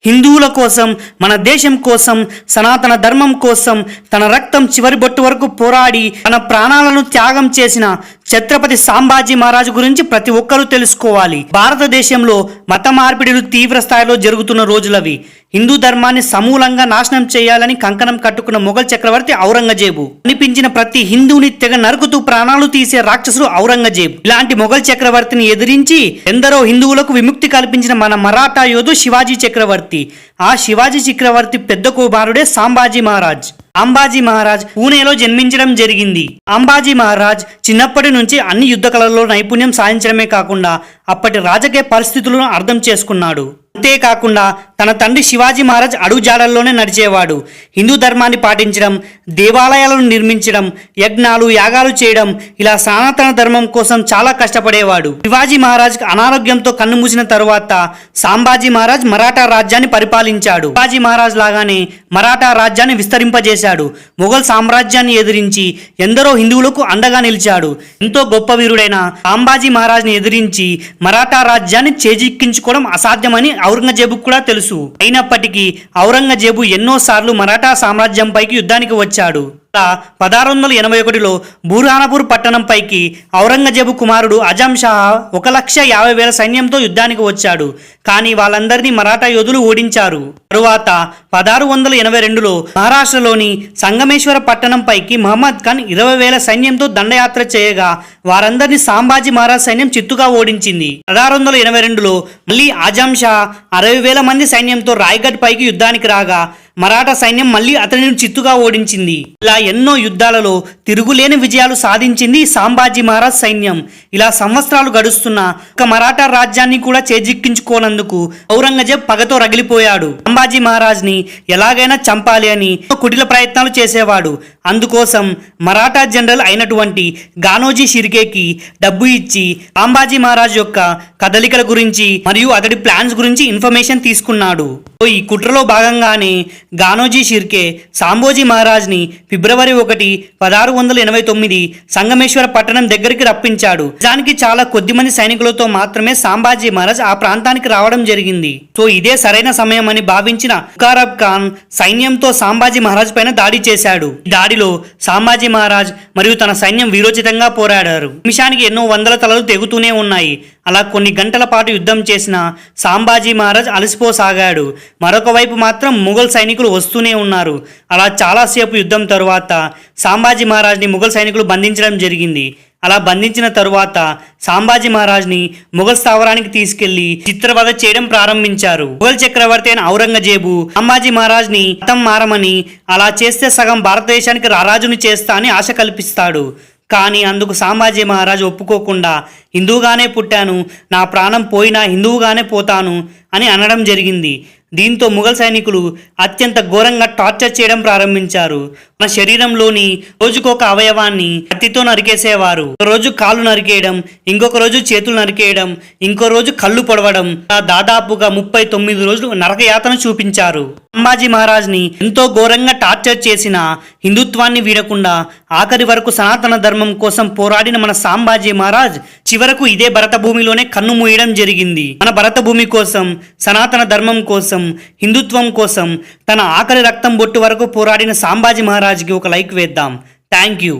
హిందువుల కోసం, మన దేశం కోసం, సనాతన ధర్మం కోసం తన రక్తం చివరి బొట్టు వరకు పోరాడి తన ప్రాణాలను త్యాగం చేసిన ఛత్రపతి సాంబాజీ మహారాజు గురించి ప్రతి ఒక్కరూ తెలుసుకోవాలి. భారతదేశంలో మత మార్పిడులు తీవ్ర స్థాయిలో జరుగుతున్న రోజులవి. హిందూ ధర్మాన్ని సమూలంగా నాశనం చేయాలని కంకణం కట్టుకున్న మొఘల్ చక్రవర్తి ఔరంగజేబు. కనిపించిన ప్రతి హిందువుని తెగ నరుకుతూ ప్రాణాలు తీసే రాక్షసుడు ఔరంగజేబు. ఇలాంటి మొఘల్ చక్రవర్తిని ఎదిరించి ఎందరో హిందువులకు విముక్తి కల్పించిన మన మరాఠా యోధు శివాజీ చక్రవర్తి. ఆ శివాజీ చక్రవర్తి పెద్ద కుమారుడే సాంబాజీ మహారాజ్. అంబాజీ మహారాజ్ పూణేలో జన్మించడం జరిగింది. అంబాజీ మహారాజ్ చిన్నప్పటి నుంచి అన్ని యుద్ధ కళల్లో నైపుణ్యం సాధించడమే కాకుండా అప్పటి రాజకీయ పరిస్థితులను అర్థం చేసుకున్నాడు. అంతేకాకుండా తన తండ్రి శివాజీ మహారాజ్ అడుగుజాడల్లోనే నడిచేవాడు. హిందూ ధర్మాన్ని పాటించడం, దేవాలయాలను నిర్మించడం, యజ్ఞాలు యాగాలు చేయడం, ఇలా సనాతన ధర్మం కోసం చాలా కష్టపడేవాడు. శివాజీ మహారాజ్ అనారోగ్యంతో కన్నుమూసిన తరువాత సాంబాజీ మహారాజ్ మరాఠా రాజ్యాన్ని పరిపాలించాడు. శివాజీ మహారాజ్ లాగానే మరాఠా రాజ్యాన్ని విస్తరింపజేశాడు. మొఘల్ సామ్రాజ్యాన్ని ఎదిరించి ఎందరో హిందువులకు అండగా నిలిచాడు. ఎంతో గొప్ప వీరుడైన సాంబాజీ మహారాజ్ని ఎదిరించి మరాఠా రాజ్యాన్ని చేజిక్కించుకోవడం అసాధ్యమని ఔరంగజేబుకు కూడా తెలుసు. అయినప్పటికీ ఔరంగజేబు ఎన్నోసార్లు మరాఠా సామ్రాజ్యంపైకి యుద్ధానికి వచ్చాడు. 1681లో బుర్హానపూర్ పట్టణంపైకి ఔరంగజేబు కుమారుడు అజం షా 1,50,000 సైన్యంతో యుద్ధానికి వచ్చాడు. కానీ వాళ్ళందరినీ మరాఠా యోధులు ఓడించారు. తరువాత 1682లో మహారాష్ట్రలోని సంగమేశ్వర పట్టణంపైకి మహమ్మద్ ఖాన్ 20,000 సైన్యంతో దండయాత్ర చేయగా వారందరినీ సాంబాజీ మహారాజ్ సైన్యం చిత్తుగా ఓడించింది. 1682లో మళ్ళీ అజం షా 60,000 మంది సైన్యంతో రాయ్గఢ్ పైకి యుద్ధానికి రాగా మరాఠా సైన్యం మళ్ళీ అతనిని చిత్తుగా ఓడించింది. ఇలా ఎన్నో యుద్ధాలలో తిరుగులేని విజయాలు సాధించింది సాంబాజీ మహారాజ్ సైన్యం. ఇలా సంవత్సరాలు గడుస్తున్న ఒక మరాఠా రాజ్యాన్ని కూడా చేజిక్కించుకోనందుకు ఔరంగజేబ్ పగతో రగిలిపోయాడు. సంబాజీ మహారాజ్ ని ఎలాగైనా చంపాలి అని కుటిల ప్రయత్నాలు చేసేవాడు. అందుకోసం మరాఠా జనరల్ అయినటువంటి గానోజీ షిర్కేకి డబ్బు ఇచ్చి సాంబాజీ మహారాజ్ యొక్క కదలికల గురించి మరియు అతడి ప్లాన్స్ గురించి ఇన్ఫర్మేషన్ తీసుకున్నాడు. ఈ కుట్రలో భాగంగానే గానోజీ షిర్కే సాంబోజీ మహారాజ్ని ఫిబ్రవరి 1, 1689 సంగమేశ్వర పట్టణం దగ్గరికి రప్పించాడు. నిజానికి చాలా కొద్దిమంది సైనికులతో మాత్రమే సాంబాజీ మహారాజ్ ఆ ప్రాంతానికి రావడం జరిగింది. సో ఇదే సరైన సమయం అని భావించిన ముఖారబ్ ఖాన్ సైన్యంతో సాంబాజీ మహారాజ్ పైన దాడి చేశాడు. ఈ దాడిలో సాంబాజీ మహారాజ్ మరియు తన సైన్యం వీరోచితంగా పోరాడారు. నిమిషానికి ఎన్నో వందల తలలు తెగుతూనే ఉన్నాయి. అలా కొన్ని గంటల పాటు యుద్ధం చేసిన సాంబాజీ మహారాజ్ అలసిపోసాగాడు. మరొక వైపు మాత్రం ముఘల్ సైనికులు వస్తూనే ఉన్నారు. అలా చాలాసేపు యుద్ధం తరువాత సాంబాజీ మహారాజ్ని ముఘల్ సైనికులు బంధించడం జరిగింది. అలా బంధించిన తరువాత సాంబాజీ మహారాజ్ని ముఘల్ స్థావరానికి తీసుకెళ్లి చిత్రవధ చేయడం ప్రారంభించారు. ముఘల్ చక్రవర్తి అయిన ఔరంగజేబు సాంబాజీ మహారాజ్ని మతం మారమని, అలా చేస్తే సగం భారతదేశానికి రారాజుని చేస్తా అని ఆశ కల్పిస్తాడు. కానీ అందుకు సాంబాజీ మహారాజ్ ఒప్పుకోకుండా హిందువుగానే పుట్టాను, నా ప్రాణం పోయినా హిందువుగానే పోతాను అని అనడం జరిగింది. దీంతో ముఘల్ సైనికులు అత్యంత ఘోరంగా టార్చర్ చేయడం ప్రారంభించారు. మన శరీరంలోని రోజుకొక అవయవాన్ని కత్తితో నరికేసేవారు. ఒక రోజు కాళ్ళు నరికేయడం, ఇంకొక రోజు చేతులు నరికేయడం, ఇంకో రోజు కళ్ళు పొడవడం, దాదాపుగా 39 రోజులు నరకయాతన చూపించారు. సంబాజీ మహారాజ్ని ఎంతో ఘోరంగా టార్చర్ చేసిన హిందుత్వాన్ని వీడకుండా ఆఖరి వరకు సనాతన ధర్మం కోసం పోరాడిన మన సాంబాజీ మహారాజ్ చివరకు ఇదే భరత భూమిలోనే కన్ను మూయడం జరిగింది. మన భరత భూమి కోసం, సనాతన ధర్మం కోసం, హిందుత్వం కోసం తన ఆఖరి రక్తం బొట్టు వరకు పోరాడిన సాంబాజీ మహారాజ్కి ఒక లైక్ వేద్దాం. Thank you.